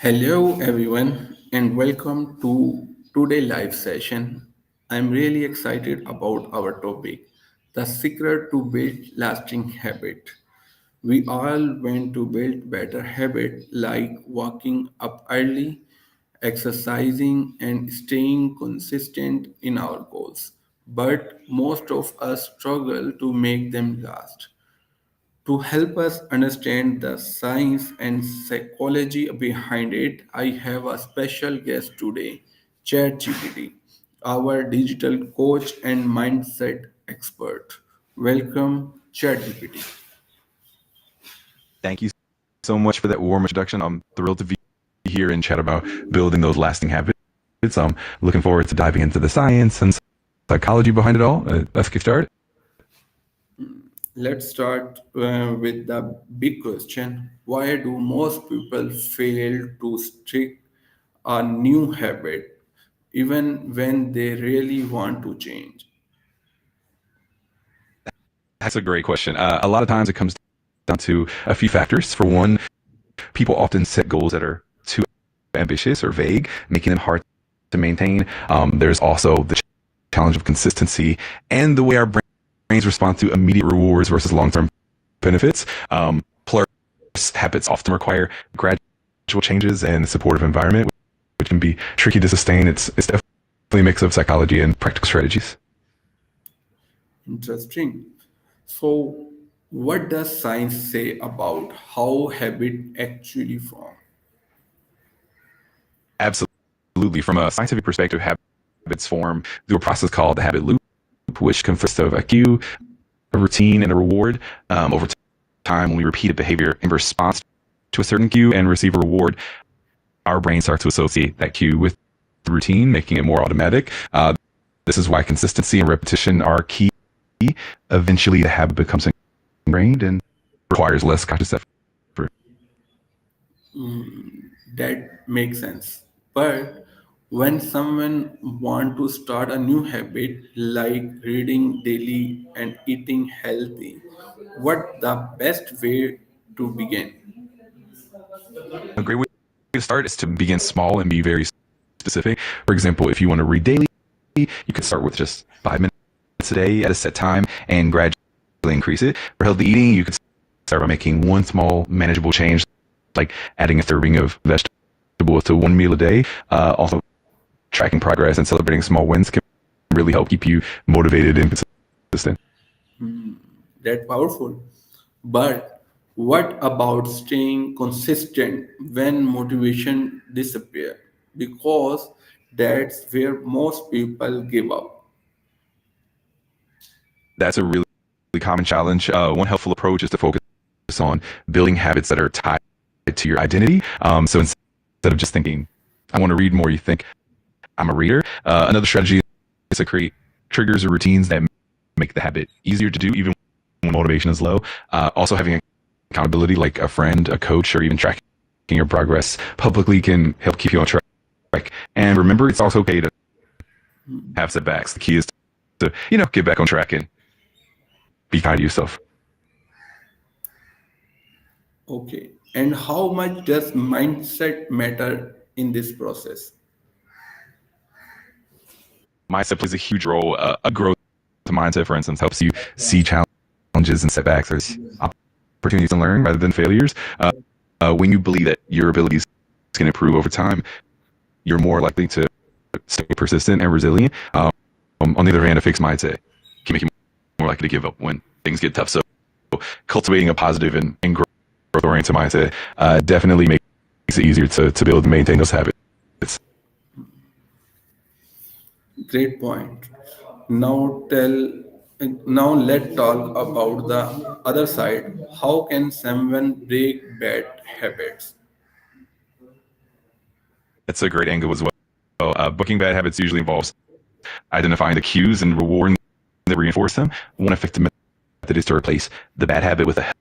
Hello, everyone, and welcome to today live session. I'm really excited about our topic, the secret to build lasting habit. We all want to build better habit like waking up early, exercising, and staying consistent in our goals. But most of us struggle to make them last. To help us understand the science and psychology behind it, I have a special guest today, ChatGPT, our digital coach and mindset expert. Welcome, ChatGPT. Thank you so much for that warm introduction. I'm thrilled to be here and chat about building those lasting habits. I'm looking forward to diving into the science and psychology behind it all. Let's get started. Let's start with the big question. Why do most people fail to stick a new habit even when they really want to change? That's a great question. A lot of times it comes down to a few factors. For one, people often set goals that are too ambitious or vague, making them hard to maintain. There's also the challenge of consistency and the way our brains respond to immediate rewards versus long-term benefits. Plus, habits often require gradual changes and a supportive environment, which can be tricky to sustain. It's definitely a mix of psychology and practical strategies. Interesting. So, what does science say about how habit actually form? Absolutely. From a scientific perspective, habits form through a process called the habit loop, which consists of a cue, a routine, and a reward. Over time, when we repeat a behavior in response to a certain cue and receive a reward, our brain starts to associate that cue with the routine, making it more automatic. This is why consistency and repetition are key. Eventually, the habit becomes ingrained and requires less conscious effort. That makes sense. But when someone want to start a new habit like reading daily and eating healthy, what the best way to begin? A great way to start is to begin small and be very specific. For example, if you want to read daily, you can start with just 5 minutes a day at a set time and gradually increase it. For healthy eating, you can start by making one small manageable change, like adding a serving of vegetables to one meal a day. Also, tracking progress and celebrating small wins can really help keep you motivated and consistent. That powerful. But what about staying consistent when motivation disappear? Because that's where most people give up. That's a really common challenge. One helpful approach is to focus on building habits that are tied to your identity. So instead of just thinking, I want to read more, you think, I'm a reader. Another strategy is to create triggers or routines that make the habit easier to do, even when motivation is low. Also, having accountability like a friend, a coach, or even tracking your progress publicly can help keep you on track. And remember, it's also okay to have setbacks. The key is to, get back on track and be kind to yourself. Okay. And how much does mindset matter in this process? Mindset plays a huge role. A growth mindset, for instance, helps you see challenges and setbacks as opportunities to learn rather than failures. When you believe that your abilities can improve over time, you're more likely to stay persistent and resilient. On the other hand, a fixed mindset can make you more likely to give up when things get tough. So cultivating a positive and growth-oriented mindset definitely makes it easier to build and maintain those habits. Great point. Now now let's talk about the other side. How can someone break bad habits? That's a great angle as well. Booking bad habits usually involves identifying the cues and rewarding that reinforce them. One effective method is to replace the bad habit with a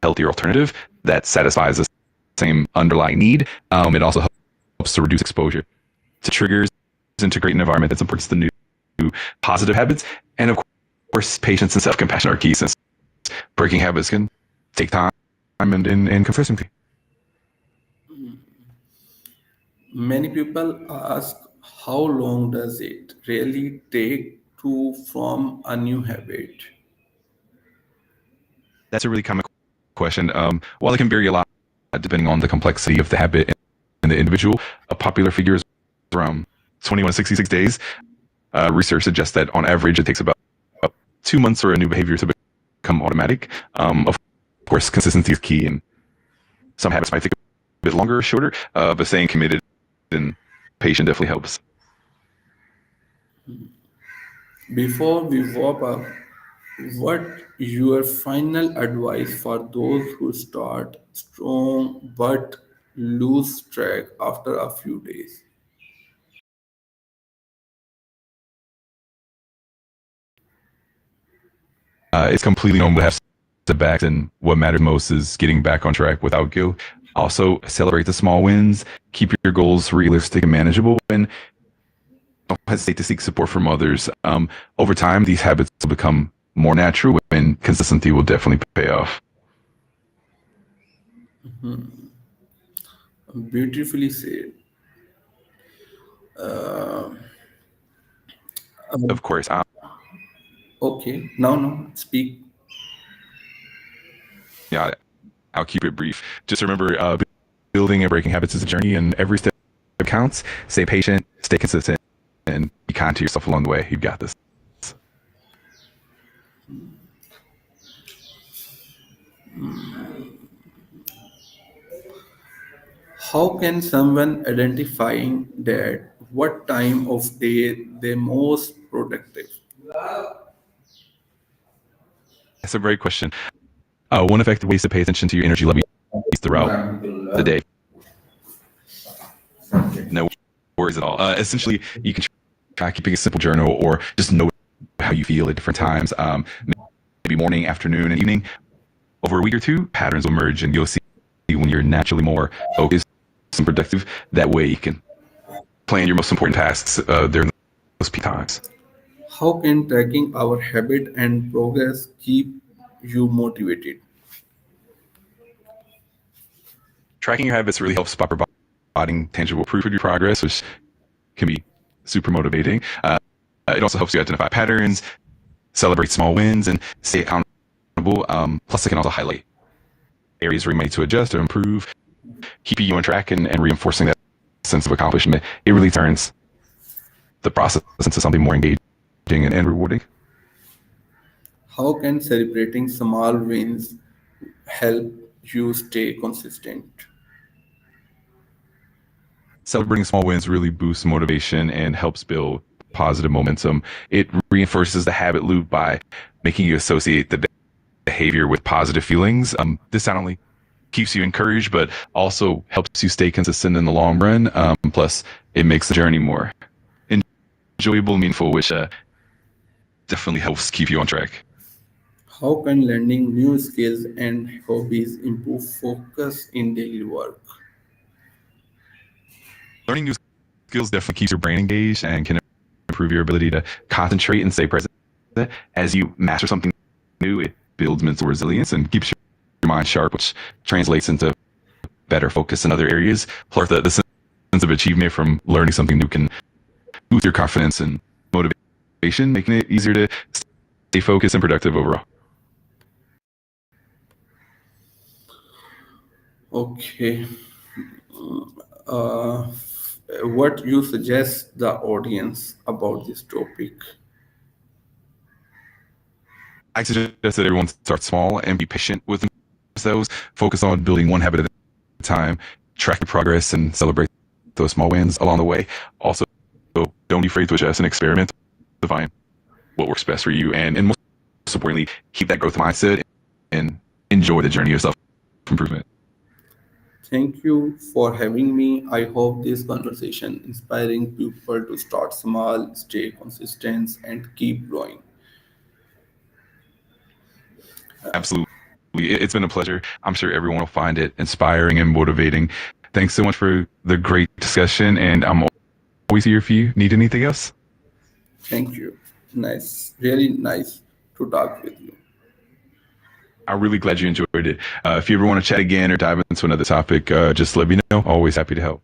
healthier alternative that satisfies the same underlying need. It also helps to reduce exposure to triggers and to create an environment that supports the new positive habits. And of course, patience and self-compassion are key, since breaking habits can take time and consistency. Many people ask how long does it really take to form a new habit? That's a really common question. While it can vary a lot depending on the complexity of the habit and the individual, a popular figure is around 21 to 66 days. Research suggests that on average it takes about 2 months for a new behavior to become automatic. Of course, consistency is key, and some habits might take a bit longer or shorter, but staying committed and patient definitely helps. Before we wrap up, what your final advice for those who start strong but lose track after a few days? It's completely normal to have setbacks, and what matters most is getting back on track without guilt. Also, celebrate the small wins, keep your goals realistic and manageable, and don't hesitate to seek support from others. Over time, these habits will become more natural, and consistency will definitely pay off. Beautifully said. Of course, Okay, now speak. yeah, I'll keep it brief. Just remember, building and breaking habits is a journey, and every step counts. Stay patient, stay consistent, and be kind to yourself along the way. You've got this. How can someone identifying that what time of day they most productive? That's a great question. One effective way is to pay attention to your energy levels throughout the day. No worries at all. Essentially, you can try keeping a simple journal or just note how you feel at different times. Maybe morning, afternoon, and evening. Over a week or two, patterns will emerge, and you'll see when you're naturally more focused and productive. That way, you can plan your most important tasks during those peak times. How can tracking our habit and progress keep you motivated? Tracking your habits really helps by providing tangible proof of your progress, which can be super motivating. It also helps you identify patterns, celebrate small wins, and stay accountable. Plus, it can also highlight areas where you might need to adjust or improve, keeping you on track and reinforcing that sense of accomplishment. It really turns the process into something more engaging and rewarding. How can celebrating small wins help you stay consistent? Celebrating small wins really boosts motivation and helps build positive momentum. It reinforces the habit loop by making you associate the behavior with positive feelings. This not only keeps you encouraged, but also helps you stay consistent in the long run. Plus, it makes the journey more enjoyable, meaningful, which definitely helps keep you on track. How can learning new skills and hobbies improve focus in daily work? Learning new skills definitely keeps your brain engaged and can improve your ability to concentrate and stay present. As you master something new, it builds mental resilience and keeps your mind sharp, which translates into better focus in other areas. Plus, the sense of achievement from learning something new can boost your confidence and motivation, making it easier to stay focused and productive overall. Okay. Uh, what you suggest the audience about this topic? I suggest that everyone start small and be patient with themselves. Focus on building one habit at a time, track your progress, and celebrate those small wins along the way. Also, don't be afraid to adjust and experiment to find what works best for you. And most importantly, keep that growth mindset and enjoy the journey of self-improvement. Thank you for having me. I hope this conversation inspiring people to start small, stay consistent, and keep growing. Absolutely. It's been a pleasure. I'm sure everyone will find it inspiring and motivating. Thanks so much for the great discussion, and I'm always here if you need anything else. Thank you. Nice, really nice to talk with you. I'm really glad you enjoyed it. If you ever want to chat again or dive into another topic, just let me know. Always happy to help.